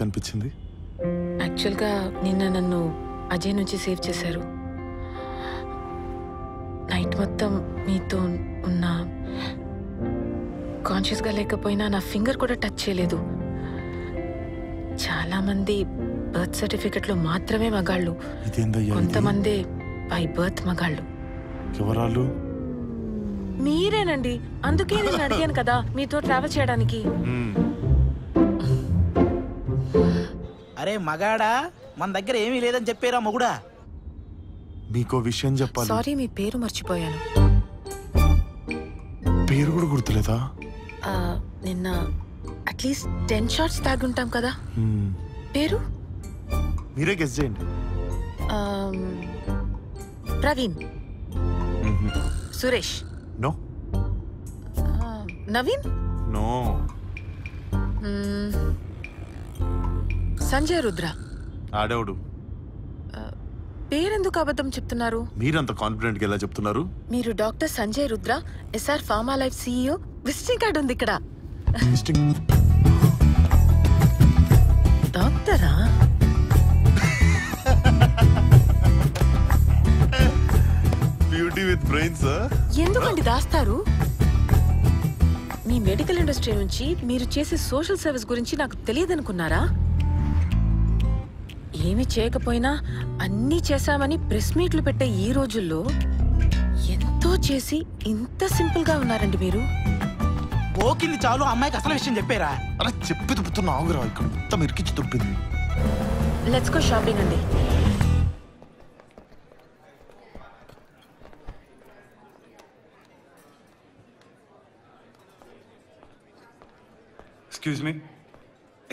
అనిపించింది? యాక్చువల్గా నిన్న నన్ను అజయ్ నుంచి సేవ్ చేశారు. నైట్ మొత్తం మీతో ఉన్న కాన్షియస్గా లేకపోయినా నా ఫింగర్ కూడా టచ్ చేయలేదు. చాలా మంది బర్త్ సర్టిఫికెట్లో మాత్రమే మగాళ్ళు, కొంతమంది బై బర్త్ మగాళ్ళు. ఎవరాళ్ళు? మీరేనండి, అందుకే నేను అడిగాను కదా మీతో ట్రావెల్ చేయడానికి. అరే మగాడా, మన దగ్గర ఏమీ లేదని చెప్పారా మొగుడా? మీకో విషయం చెప్పాలి. సారీ, మీ పేరు మర్చిపోయాను. పేరు కూడా గుర్తులేదా? నిన్న అట్లీస్ట్ 10 షాట్స్ తాగుంటాం కదా. పేరు మీరే గెస్ చేయండి. ప్రవీణ్, సురేష్, నో. నవీన్, నో. సంజయ్, రుద్ర. ఆడేవుడు. పేరెందుకు అబద్ధం చెప్తున్నారు? మీరంత కాన్ఫిడెంట్ గా ఎలా చెప్తున్నారు? మీరు doctor Sanjay Rudra, S R pharma life CEO. Visiting card ఉంది ఇక్కడ. డాక్టరా? Beauty with brains. ఎందుకండి దాస్తారు? మీ మెడికల్ ఇండస్ట్రీ నుంచి మీరు చేసే సోషల్ సర్వీస్ గురించి నాకు తెలియదనుకున్నారా? ఏమి చేయకపోయినా అన్నీ చేశామని ప్రెస్ మీట్లు పెట్టే ఈ రోజుల్లో ఎంతో చేసి ఇంత సింపుల్ గా ఉన్నారండి మీరు. ఓకింది చాలు, అమ్మాయికి అసలు విషయం చెప్పారా? అలా చెప్పి దుబ్బుతున్నా ఆగురా, ఇక్కడ మొత్తం ఇరికించి దుబ్బింది. లెట్స్ గో షాపింగ్ అండి.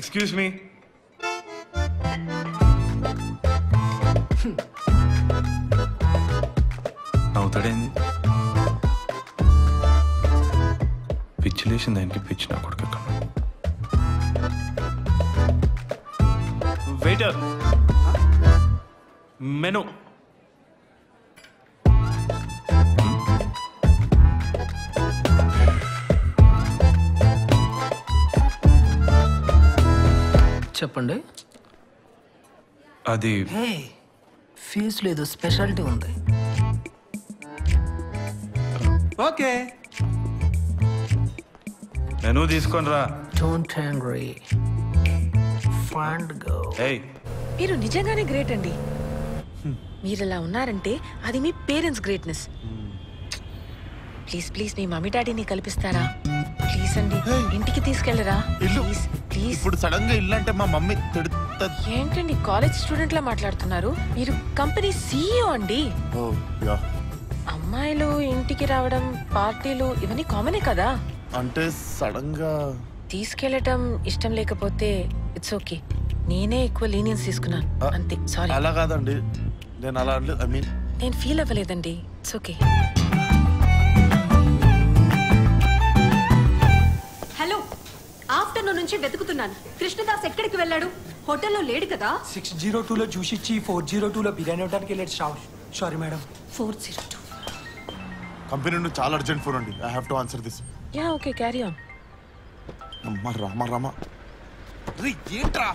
Excuse me. నవ్వుతాడేంది? పిచ్చి లేచింది ఆయనకి. పిచ్చి నా కొడుకు. Waiter, menu. చెప్పండి. అది ఫీజు లేదు, స్పెషాలిటీ ఉంది. ఓకే, మెనూ తీసుకొని రా. Don't angry, find go. మీరు నిజంగానే గ్రేట్ అండి. మీరు ఇలా ఉన్నారంటే అది మీ పేరెంట్స్ గ్రేట్నెస్. ప్లీజ్ ప్లీజ్ మీ మమ్మీ డాడీని కల్పిస్తారా? ప్లీజ్ అండి, ఇంటికి తీసుకెళ్ళరా ప్లీజ్. ఇప్పుడు సడన్ గా ఇల్లు అంటే మా మమ్మీ తిడుతుంది. ఏంటండి కాలేజ్ స్టూడెంట్ లా మాట్లాడుతున్నారు? మీరు కంపెనీ CEO అండి. అమ్మాయిలు ఇంటికి రావడం, పార్టీలు ఇవన్నీ కామనే కదా. అంటే సడన్ గా తీసుకెళ్ళటం ఇష్టం లేకపోతే ఇట్స్ ఓకే. నేనే ఎక్కువ లీనియన్స్ తీసుకున్నాను అంతే. సారీ. అలా కాదండి, నేను అలా ఐ మీన్ నేను ఫీల్ అవ్వలేదండి. It's okay. హలో, ఆఫ్టర్నూన్ నుంచి వెతుకుతున్నాను. కృష్ణదాస్ ఎక్కడికి వెళ్ళాడు? హోటల్లో లేడు కదా. 602లో జ్యూస్ ఇచ్చి 402లో బిర్యానీ ఇవ్వడానికి వెళ్ళాడు. Sorry madam. 402 కంపెనీ నుండి చాలా అర్జెంట్ ఫోన్ అండి. I have to answer this. Yeah okay, carry on. అమ్మ రామ రే, ఏంట్రా?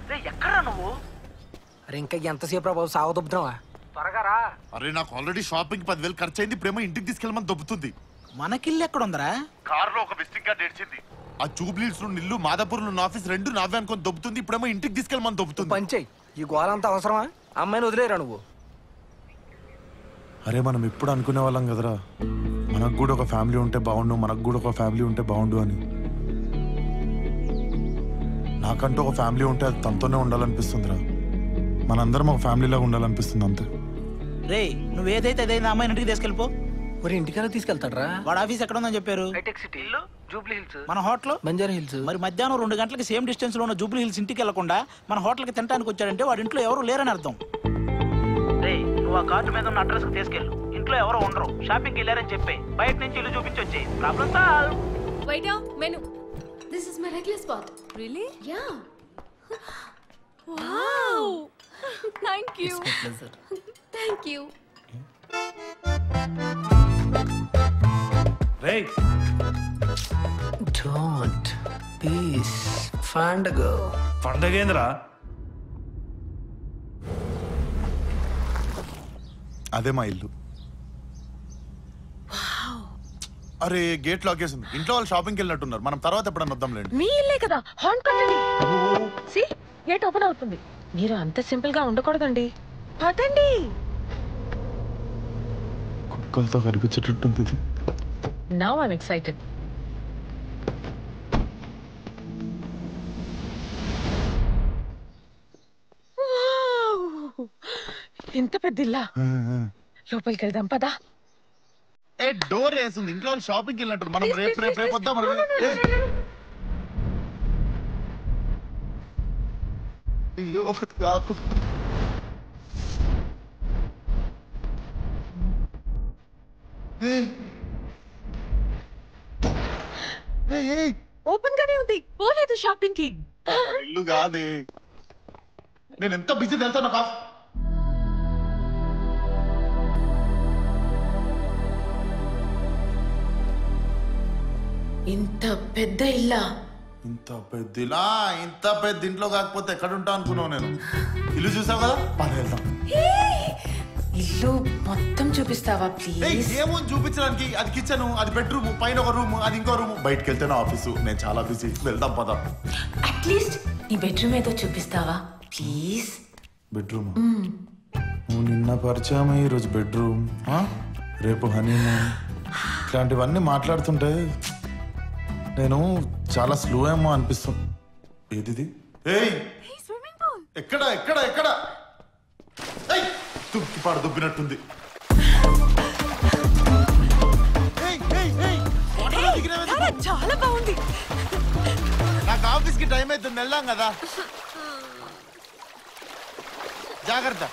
రే ఎక్కడా నువ్వు? అరే ఇంకా ఎంతసేపు రా బాబు, సాగదొబ్బుతున్నావా? త్వరగా రా. అరే నాకు ఆల్రెడీ షాపింగ్ 10,000 ఖర్చు అయింది. ప్రేమ ఇంటికి తీసుకెళ్ళమని దొబ్బుతుంది. మనకిల్లు ఎక్కడుందరా? కారులో ఒక విజిటింగ్ కార్డ్ ఏడ్చింది. ఆ జూబ్లీస్ నుండి ఇల్లు, మాదాపూర్ నుండి ఆఫీస్ రెండు నావే అనుకొని దొబ్బుతుంది. ఇప్పుడేమో ఇంటికి తీసుకెళ్ళమని దొబ్బుతుంది. పంచేయి, ఈ గోలంతా అవసరమా? అమ్మాయిని వదిలేరా నువ్వు? అరే మనం ఎప్పుడు అనుకునే వాళ్ళం కదరా, మనకు కూడా ఒక ఫ్యామిలీ ఉంటే బాగుండు, మనకు కూడా ఒక ఫ్యామిలీ ఉంటే బాగుండు అని. నాకంటూ ఒక ఫ్యామిలీ ఉంటే అది తనతోనే ఉండాలనిపిస్తుందిరా. మనందరం ఒక ఫ్యామిలీలాగా ఉండాలనిపిస్తుంది అంతే. రే నువ్వేదైతే అదైనా అమ్మాయిని ఇంటికి తీసుకెళ్ళిపో. మరి ఇంటికైనా తీసుకెళ్తాడ్రా? వాడు ఆఫీస్ ఎక్కడ ఉందని చెప్పారు? హైటెక్ సిటీ, జూబ్లీ హిల్స్. మన హోటల్ బంజారా హిల్స్. మరి మధ్యాహ్నం 2 గంటలకి సేమ్ డిస్టెన్స్ లో ఉన్న జూబ్లీ హిల్స్ ఇంటికి వెళ్లకుండా మన హోటల్కి తినడానికి వచ్చాడంటే వాడి ఇంట్లో ఎవరు లేరని అర్థం. రే నువ్వు ఆ కార్డు మీద ఉన్న అడ్రస్ కి తీసుకెళ్ళు. ఇంట్లో ఎవరు ఉండరు, షాపింగ్కి వెళ్ళారని చెప్పి బయట నుంచి ఇల్లు చూపించొచ్చి problem solve. Waiter, menu. This is my regular spot. Really? Yeah. Wow. Thank you. It's my pleasure. Thank you. Ray Don't. Peace. పండగేంద్రా? అదే మా ఇల్లు. అరే గేట్ లాక్ చేసింది. ఇంట్లో వాళ్ళు షాపింగ్కి వెళ్ళినట్టున్నారు. మనం తర్వాత ఎప్పుడన్నా వద్దాంలేండి. మీ ఇల్లే కదా, హార్న్ కొట్టండి. See, గేట్ ఓపెన్ అవుతుంది. మీరు అంత సింపుల్ గా ఉండకూడదండి. పదండి. కుక్కలతో కనిపించేటట్టుంది. Now I'm excited. Wow! ఎంత పెద్ద ఇల్లా. లోపలికి వెళ్దాం పదా. ఏ డోర్ వేసింది. ఇంట్లో వాళ్ళు షాపింగ్కి వెళ్ళినట్టు. మనం రేపు వద్దాం. ఓపెన్ గానే ఉంది. పోలేదు షాపింగ్ కి. ఇల్లు కాదే. నేను ఎంత బిజీ తెలుసా నాకు. ఇంత పెద్ద ఇల్లా. ఇంత పెద్ద ఇంట్లో కాకపోతే ఎక్కడ ఉంటా అనుకున్నావు నేను. ఇల్లు చూసావు కదా, పని వెళ్దాం. ఇల్లు మొత్తం చూపిస్తావా ప్లీజ్? ఏమో చూపించడానికి. అది కిచెన్, అది బెడ్రూమ్, పైన ఒక రూమ్, అది ఇంకో రూమ్. బయటకు వెళ్తే నా ఆఫీసు. నేను చాలా బిజీ. వెళ్దాం పద. అట్లీస్ట్ నీ బెడ్రూమ్ ఏదో చూపిస్తావా ప్లీజ్? బెడ్రూమ్ నువ్వు నిన్న పరిచయం, ఈరోజు బెడ్రూమ్, రేపు హనీమూన్, ఇట్లాంటివన్నీ మాట్లాడుతుంటే నేను చాలా స్లో ఏమో అనిపిస్తుంది. ఏది? ఎక్కడ ఎక్కడ ఎక్కడ? తుక్కిపాడు దుబ్బినట్టుంది. చాలా బాగుంది. నాకు ఆఫీస్ కి టైం అవుతుంది. వెళ్దాం కదా. జాగ్రత్త.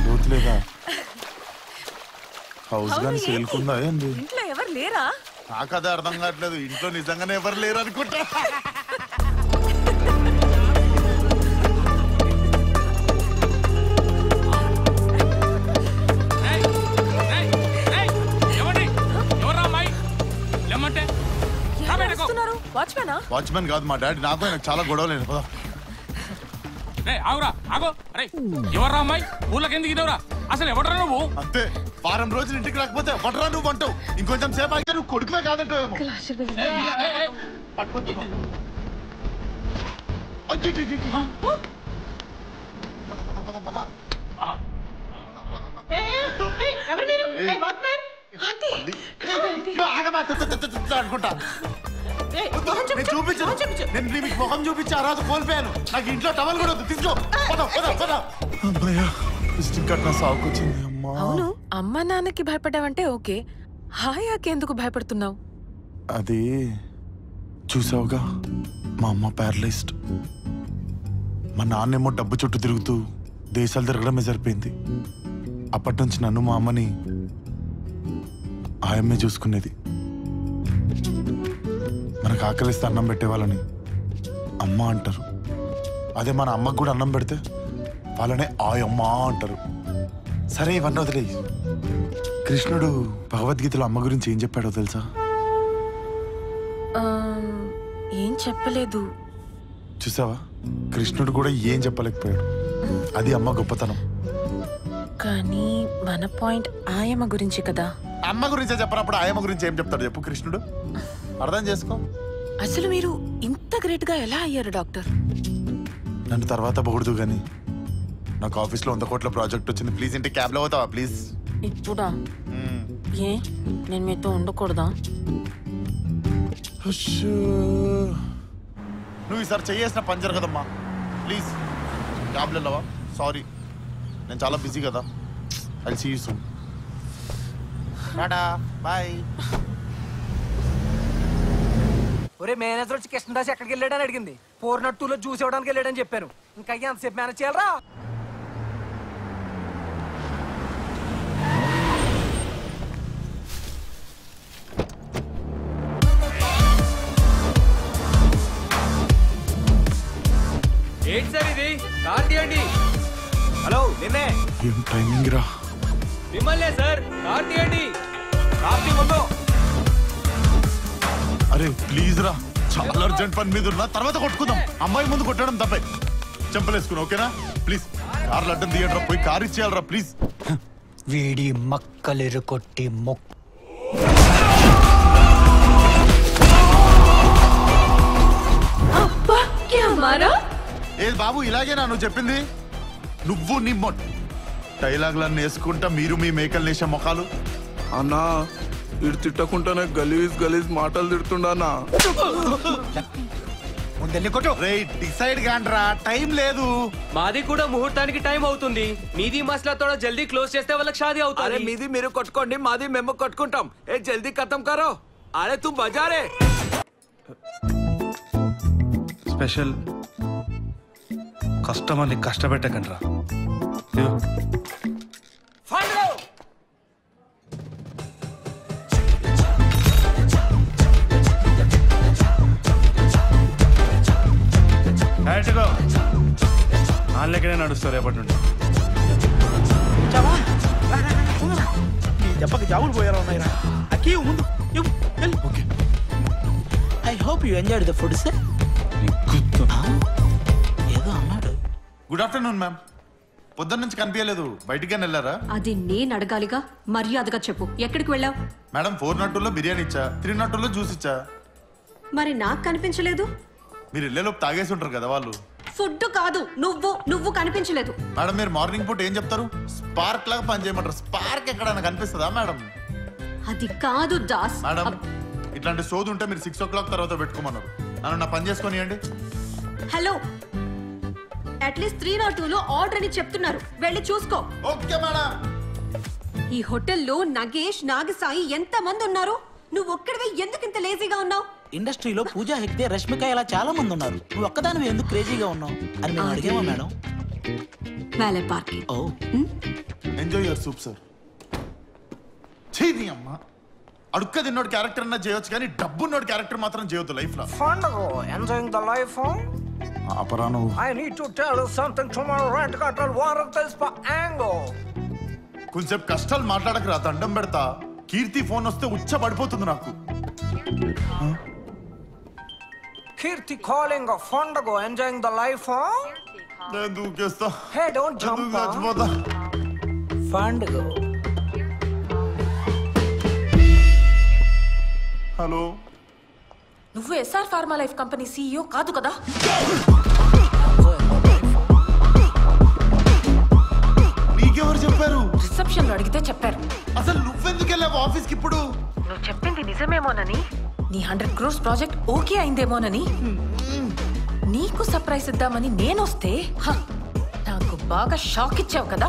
పోతులేదా? హౌస్ గాని సేల్కుందా ఏంది? ఇంట్లో ఎవరు లేరా? నాకు అదే అర్థం కావట్లేదు. ఇంట్లో నిజంగానే ఎవరు లేరు అనుకుంటా. వాచ్మెన్ కాదు మా డాడీ. నాకు ఆయన చాలా గొడవలేదు. పదా ఎవర్రా అమ్మాయి? ఊళ్ళకి ఎందుకు ఇదవరా? అసలు ఎవడరా నువ్వు? అంతే. వారం రోజులు ఇంటికి రాకపోతే ఎవడరా నువ్వు అంటావు. ఇంకొంచెం సేపు అయితే నువ్వు కొడుకునే కాదంటావేమో. అనుకుంటా. నేను మీకు ముఖం చూపించి ఆ రోజు కోల్పోయాను. నాకు ఇంట్లో టవల్ కూడా వద్దు. తీసుకో. అవును, అమ్మ నాన్నకి భయపడ్డావంటే ఓకే. హాయాకి ఎందుకు భయపడుతున్నావు? అది చూసావుగా, మా అమ్మ ప్యారలైజ్డ్. మా నాన్నేమో డబ్బు చుట్టూ తిరుగుతూ దేశాలు తిరగడమే సరిపోయింది. అప్పటి నుంచి నన్ను మా అమ్మని ఆయమ్మే చూసుకునేది. మనకు ఆకలిస్తే అన్నం పెట్టేవాళ్ళని అమ్మ అంటారు. అదే మన అమ్మకు కూడా అన్నం పెడితే వాళ్ళనే ఆయమ్మ అంటారు. సరే ఇవన్నీ వదిలే. కృష్ణుడు భగవద్గీతలో అమ్మ గురించి ఏం చెప్పాడో తెలుసా? ఏం చెప్పలేదు. చూసావా, కృష్ణుడు కూడా ఏం చెప్పలేకపోయాడు. అది అమ్మ గొప్పతనం. కానీ మన పాయింట్ ఆయమ్మ గురించి కదా. అమ్మ గురించే చెప్పినప్పుడు ఆయమ్మ గురించి ఏం చెప్తాడు చెప్పు కృష్ణుడు? అర్థం చేసుకో. అసలు మీరు ఇంత గ్రేట్ గా ఎలా అయ్యారు డాక్టర్? నన్ను తర్వాత పొగుడుతూ గానీ నాకు ఆఫీస్లో 100 కోట్ల ప్రాజెక్ట్ వచ్చింది. ప్లీజ్ ఇంటి క్యాబ్లో అవుతావా ప్లీజ్? ఇప్పుడా? ఏ నేను మీతో ఉండకూడదా? నువ్వు ఈసారి చేయేసిన పని జరగదమ్మా. ప్లీజ్ క్యాబ్లో వెళ్ళవా? సారీ, నేను చాలా బిజీ కదా. I see you soon. Tata bye. ఒరే మేనేజర్ వచ్చి కృష్ణదాస్ ఎక్కడికి వెళ్ళాడని అడిగింది. 402లో జ్యూస్ ఇవ్వడానికి వెళ్ళాడని చెప్పాను. ఇంకా ఎంతసేపు మేనేజ్ చేయాలరా? ఏంటి సార్ ఇది? కార్ తీయండి. హలో నిన్నే. ఏం టైమింగ్ రా. మిమ్మల్నే సార్ కార్ తీయండి కార్తీ ముందు అరే ప్లీజ్ రా, చాలా అర్జెంట్ పని మీద ఉన్నా, తర్వాత కొట్టుకుందాం. అమ్మాయి ముందు కొట్టడం తప్పే. చెంపలేసుకుని ఓకేనా? ప్లీజ్ కార్లు అడ్డం తీయడరా, పోయి కార్ ఇచ్చేయాలరా ప్లీజ్. వీడి మక్కలిరు కొట్టి మొక్క ఏ బాబు ఇలాగేనా నువ్వు చెప్పింది? నువ్వు నీ డైలాగ్లన్నీ వేసుకుంటా మీరు మీ మేకలు వేసే మొఖాలు. అన్నా ఇటు తిట్టకుండానే గలీజ్ గలీజ్ మాటలు తిడుతుండన్నా. డిసైడ్ కాండ్రా, టైం లేదు. మాది కూడా ముహూర్తానికి టైం అవుతుంది. మీది మసలా తోడ జల్దీ క్లోజ్ చేస్తే వాళ్ళకి షాదీ అవుతుంది. మీది మీరు కొట్టుకోండి, మాది మేము కొట్టుకుంటాం. ఏ జల్దీ ఖతం కరో. అరే తు బజారే. స్పెషల్ కస్టమర్ని కష్టపెట్టకండి రా. వాళ్ళకే నడుస్తారు రేపటి నుండి. దెబ్బకి జాబులు పోయారా ఉన్నాయిరా. అక్కీ ముందు okay. I hope you enjoyed the food sir. ఏదో అన్నాడు. Good afternoon ma'am. పొద్దున్న నుంచి కనిపించలేదు, బయటికి వెళ్ళారా? అది నేను అడగాలిగా, మర్యాదగా చెప్పు ఎక్కడికి వెళ్ళావు? మేడం 402లో బిర్యానీ ఇచ్చా, 302లో జ్యూస్ ఇచ్చా. మరి నాకు కనిపించలేదు. మీరు వెళ్ళేలోపు తాగేసి ఉంటారు కదా వాళ్ళు. ఫుడ్ కాదు, నువ్వు కనిపించలేదు. మేడం మీరు మార్నింగ్ పూట ఏం చెప్తారు? స్పార్క్ లాగా పని చేయమంటారు. స్పార్క్ ఎక్కడైనా కనిపిస్తుందా మేడం? అది కాదు దాస్. మేడం ఇట్లాంటి సోదు ఉంటే మీరు 6 o'clock తర్వాత పెట్టుకోమన్నారు. నన్ను నా పని చేసుకొనియండి. హలో, అట్లీస్ట్ 302లో ఆర్డర్ అని చెప్తున్నారు, వెళ్ళి చూసుకో. Okay madam. ఈ హోటల్లో నగేష్, నాగసాయి ఎంత మంది ఉన్నారు? నువ్వు ఒక్కడివే ఎందుకు ఇంత లేజీగా ఉన్నావు? ఇండస్ట్రీలో పూజా హెగ్డే, రష్మిక ఇలా చాలా మంది ఉన్నారు. నువ్వు ఒక్కదానివి ఎందుకు క్రేజీగా ఉన్నావు అని మేము అడిగామా madam? Valet parking. Oh enjoy your soup sir. చీని అమ్మ, అడుక్క తిన్నోడు క్యారెక్టర్ అన్నా చేయొచ్చు కానీ డబ్బున్నోడు క్యారెక్టర్ మాత్రం చేయొద్దు లైఫ్ లో. Enjoying the life. అపరాను I need to tell you something to my rent control water this for angle. కొంచెం కష్టాలు మాట్లాడక రా, దండం పెడతా. కీర్తి ఫోన్ వస్తే ఉచ్చ పడిపోతుంది నాకు. Kirti calling a Fondago, enjoying the life, huh? నేను దూకేస్తా. Hey, don't jump, huh? చచ్చిపోతా. Fondago. హలో, నువ్వు SR pharma life company CEO కాదు కదా? నీకెవరు చెప్పారు? రిసెప్షన్ లో అడిగితే చెప్పారు. అసలు నువ్వెందుకు వెళ్ళావు ఆఫీస్ కి ఇప్పుడు? నువ్వు చెప్పింది నిజమేమోనని, నీ 100 crores ప్రాజెక్ట్ ఓకే అయిందేమోనని, నీకు సర్ప్రైజ్ ఇద్దామని నేనొస్తే నాకు బాగా షాక్ ఇచ్చావు కదా.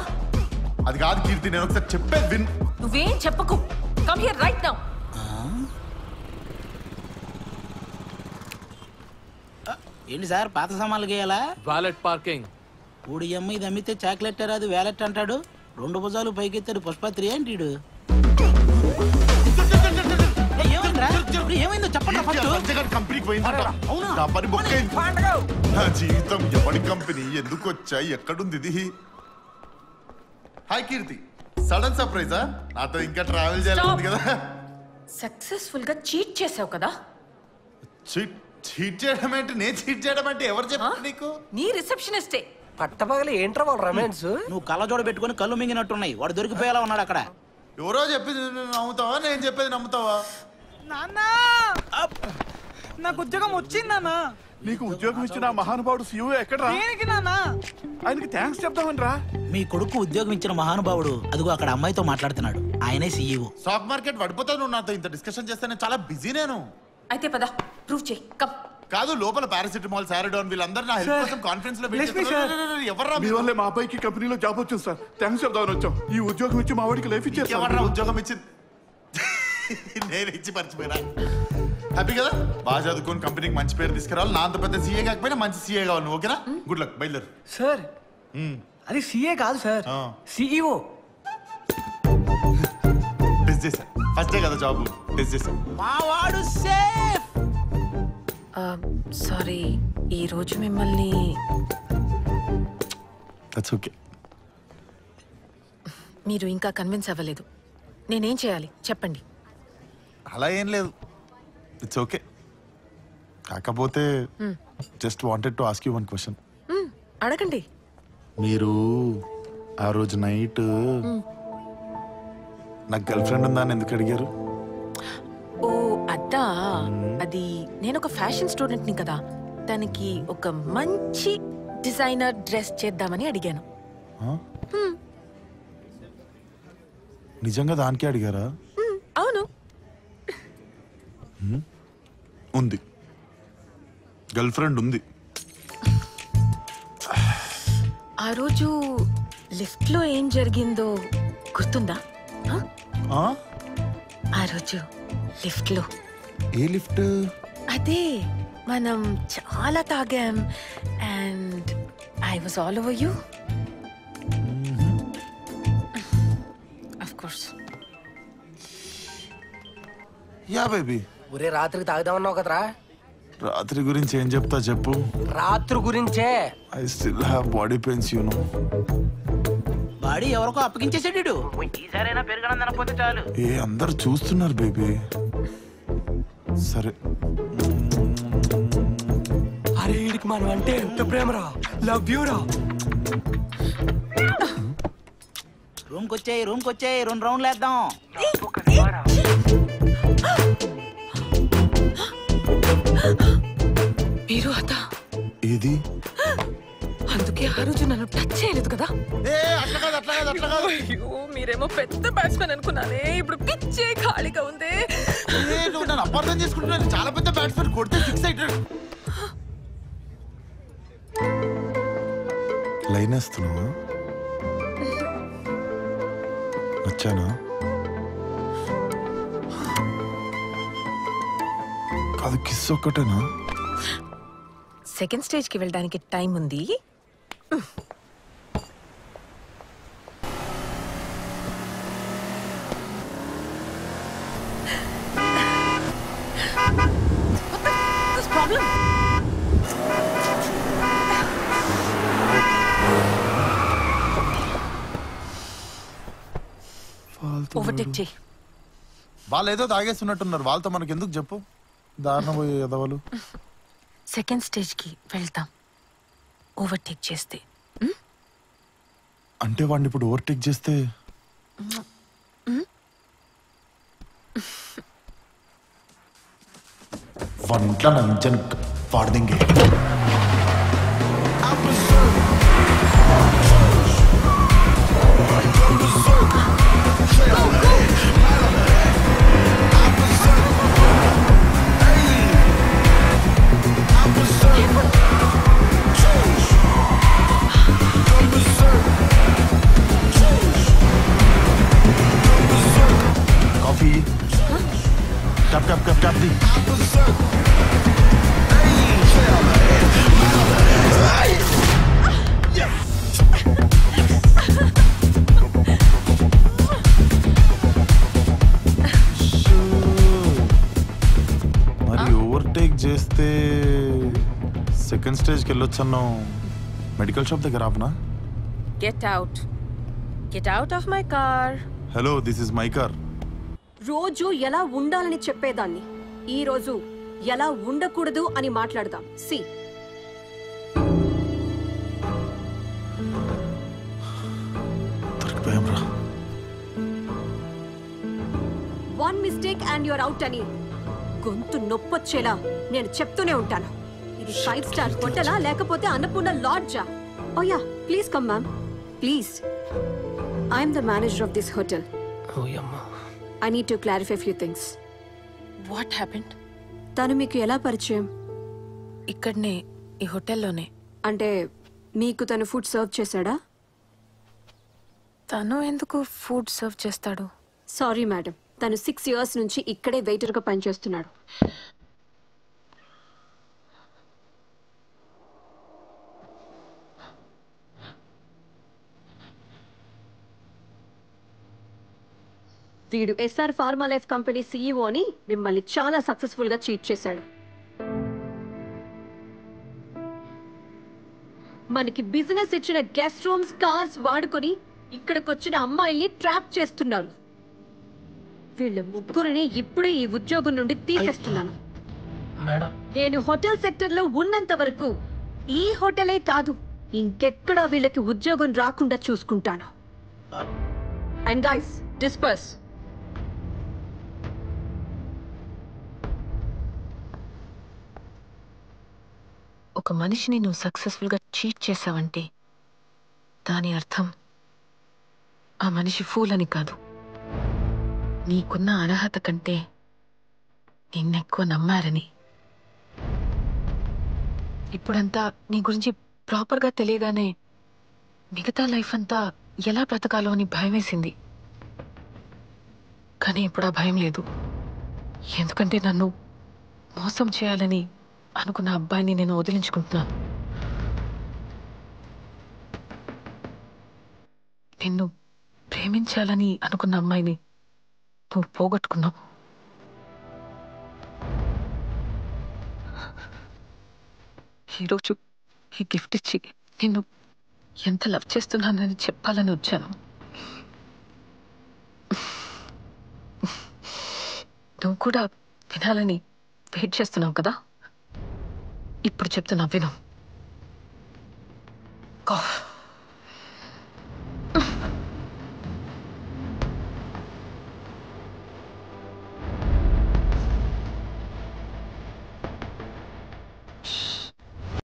అది కాదు కీర్తి, నేను ఒకసారి చెప్పేది విన్. నువ్వేం చెప్పకు. Come here right now. ఏంటి సార్ పాత సామాన్లు గేయాలా? Valet parking. ఊడి అమ్మ ఇది అమ్మితే చాక్లెట్ రాదు వ్యాలెట్ అంటాడు. 2 భుజాలు పైకెత్తాడు పుష్పత్రి ఏంటి? ఏమైందో చెప్పండి. కంపెనీకి పోయిందంట. నా పని బుక్ అయింది. నా జీవితం ఎవరి కంపెనీ, ఎందుకు వచ్చా, ఎక్కడుంది ఇది? హాయ్ కీర్తి, సడన్ సర్ప్రైజా? నాతో ఇంకా ట్రావెల్ చేయాలి కదా. సక్సెస్ఫుల్ గా చీట్ చేసావు కదా. చీట్ చేయడం ఏంటి? నేను చీట్ చేయడం అంటే ఎవరు చెప్పారు నీకు? నీ రిసెప్షనిస్టే. పట్టపగలి ఏంట్రా వాళ్ళ రొమాన్స్? నువ్వు కళ్ళజోడ పెట్టుకుని కళ్ళు మింగినట్టున్నాయి. వాడు దొరికిపోయేలా ఉన్నాడు అక్కడ. ఎవరో చెప్పింది నమ్ముతావా, నేను చెప్పేది నమ్ముతావా? నాన్నా నాకు ఉద్యోగం వచ్చిందన్నా. నీకు ఉద్యోగం ఇచ్చిన మహానుభావుడు సీఈఓ ఎక్కడా? ఆయనకి థ్యాంక్స్ చెప్తామని రా. మీ కొడుకు ఉద్యోగం ఇచ్చిన మహానుభావుడు అదిగో అక్కడ అమ్మాయితో మాట్లాడుతున్నాడు. ఆయనే సీఈఓ. స్టాక్ మార్కెట్ పడిపోతావు నువ్వు నాతో ఇంత డిస్కషన్ చేస్తే. నేను చాలా బిజీ. నేను అయితే పద ప్రూవ్ చేయి. కమ్. కాదు, లోపల పారాసిటమాల్, సారడోన్ వీళ్ళందరూ నా హెల్ప్ కోసం కాన్ఫరెన్స్ లో ఎవర్రా? మీ వల్లే మా అబ్బాయికి కంపెనీలో జాబ్ వచ్చింది సార్. థ్యాంక్స్ చెప్దామని వచ్చాం. ఈ ఉద్యోగం ఇచ్చి మా వాడికి లైఫ్ ఇచ్చారు. ఎవర్రా ఉద్యోగం ఇచ్చింది? నేను ఇచ్చి మర్చిపోయినా. హ్యాపీ కదా? బాగా చదువుకొని కంపెనీకి మంచి పేరు తీసుకురావాలి. నా అంత పెద్ద సీఏ కాకపోయినా మంచి సీఏ కావాలి. ఓకేనా? గుడ్ లక్, బయలుదేరు. సార్ అది సీఏ కాదు సార్, సిఇఓ. టెస్ట్ చేశా, ఫస్ట్ డే కదా జాబ్. టెస్ట్ చేశా. మా వాడు సేఫ్. సారీ, ఈ రోజు మిమ్మల్ని దట్స్ ఓకే. మీరు ఇంకా కన్విన్స్ అవ్వలేదు. నేనేం చేయాలి చెప్పండి. అలా ఏం లేదు, ఇట్స్ ఓకే. కాకపోతే just wanted to ask you one question. అడగండి. మీరు ఆ రోజు నైట్ నాకు గర్ల్ ఫ్రెండ్ ఉందా అని ఎందుకు అడిగారు? ఓ అద్దా, అది నేను ఒక ఫ్యాషన్ స్టూడెంట్ని కదా, తనకి ఒక మంచి డిజైనర్ డ్రెస్ చేద్దామని అడిగాను. నిజంగా దానికే అడిగారా? అవును. ఉంది, గర్ల్ ఫ్రెండ్ ఉంది. ఆ రోజు లిఫ్ట్ లో ఏం జరిగిందో గుర్తుందా? ఆ రోజు లిఫ్ట్ లో. ఏ లిఫ్ట్? అదే మనం చాలా తాగాం and I was all over you. Of course. Yeah baby. ఒరే రాత్రికి తాగుదామన్నావు కదరా. రాత్రి గురించి ఏం చెప్తా చెప్పు. రాత్రి గురించే. I still have body pains you know. Body ఎవరికో అప్పగించేసాడు. ఈసారైనా పెరగనందనపోతే చాలు. ఏ అందరు చూస్తున్నారు బేబీ. సరే. అరే వీడికి మనం అంటే ఎంత ప్రేమరా, లవ్ యూ రా. రూమ్కి వచ్చాయి 2 రౌండ్లు వేద్దాం. మీరు అదా ఏది? అందుకే ఆ రోజు నన్ను టచ్ చేయలేదు కదా. అయ్యో మీరేమో పెద్ద బ్యాట్స్మెన్ అనుకున్నానే, ఇప్పుడు పిచ్చే ఖాళీగా ఉంది. నన్ను అపార్థం చేసుకుంటున్నాను. చాలా పెద్ద బ్యాట్స్మెన్, కొడితే 6 అవుతాడు. లైన్ వేస్తున్నావా? నచ్చానా? కాదు, కిస్ ఒక్కటేనా? సెకండ్ స్టేజ్ కి వెళ్ళడానికి టైం ఉంది. ఓవర్టేక్ చేయి. వాళ్ళు ఏదో తాగేస్తున్నట్టున్నారు, వాళ్ళతో మనకి ఎందుకు చెప్పు. దారుణ పోయే ఎదవలు. సెకండ్ స్టేజ్ కి వెళ్తాం ఓవర్టేక్ చేస్తే. అంటే వాడిని ఇప్పుడు ఓవర్టేక్ చేస్తే వంట నంజన్ వాడదింగే. Coffee. Tap. మరి ఓవర్టేక్ చేస్తే సెకండ్ స్టేజ్కి వెళ్ళొచ్చన్నావు. మెడికల్ షాప్ దగ్గర ఆపనా? Get out of my car. Hello, this is my car. రోజు ఎలా ఉండాలని చెప్పేదాన్ని, ఈ రోజు ఎలా ఉండకూడదు అని మాట్లాడదాం. See one mistake and you're out అని గొంతు నొప్పొచ్చేలా నేను చెప్తూనే ఉంటాను. ఇది 5 స్టార్ హోటలా లేకపోతే అన్నపూర్ణ లాడ్జా? Oh yeah, please come ma'am, please. I'm the manager of this hotel. I need to clarify few things. What happened? తను మీకు ఎలా పరిచయం? ఇక్కడనే, ఈ హోటల్లోనే. అంటే మీకు తను ఫుడ్ సర్వ్ చేశాడా? తను ఎందుకు ఫుడ్ సర్వ్ చేస్తాడు? సారీ మేడం, తను 6 years నుంచి ఇక్కడే వెయిటర్గా పనిచేస్తున్నాడు. వీడు ఎస్ఆర్ ఫార్మా లైఫ్ కంపెనీ సీఈఓని మిమ్మల్ని చాలా సక్సెస్ఫుల్ గా చీట్ చేశాడు. మనకి బిజినెస్ ఇచ్చిన గెస్ట్ రూమ్స్, కార్స్ వాడుకొని ఇక్కడికొచ్చిన అమ్మాయిల్ని ట్రాప్ చేస్తున్నారు. వీళ్ళ ముగ్గురిని ఇప్పుడే ఈ ఉద్యోగం నుండి తీసేస్తున్నాను. నేను హోటల్ సెక్టర్ లో ఉన్నంత వరకు ఈ హోటలే కాదు, ఇంకెక్కడా వీళ్ళకి ఉద్యోగం రాకుండా చూసుకుంటాను. And guys, disperse. ఒక మనిషిని నువ్వు సక్సెస్ఫుల్గా చీట్ చేసావంటే దాని అర్థం ఆ మనిషి ఫూల్ అని కాదు. నీకున్న అర్హత కంటే నిన్నెక్కువ నమ్మారని. ఇప్పుడంతా నీ గురించి ప్రాపర్గా తెలియగానే మిగతా లైఫ్ అంతా ఎలా బ్రతకాలో అని భయం వేసింది. కానీ ఇప్పుడు ఆ భయం లేదు. ఎందుకంటే నన్ను మోసం చేయాలని అనుకున్న అబ్బాయిని నేను వదిలించుకుంటున్నాను. నిన్ను ప్రేమించాలని అనుకున్న అమ్మాయిని నువ్వు పోగొట్టుకున్నావు. ఈరోజు ఈ గిఫ్ట్ ఇచ్చి నిన్ను ఎంత లవ్ చేస్తున్నానని చెప్పాలని వచ్చాను. నువ్వు కూడా వినాలని వెయిట్ చేస్తున్నావు కదా, ఇప్పుడు చెప్తున్నా విను.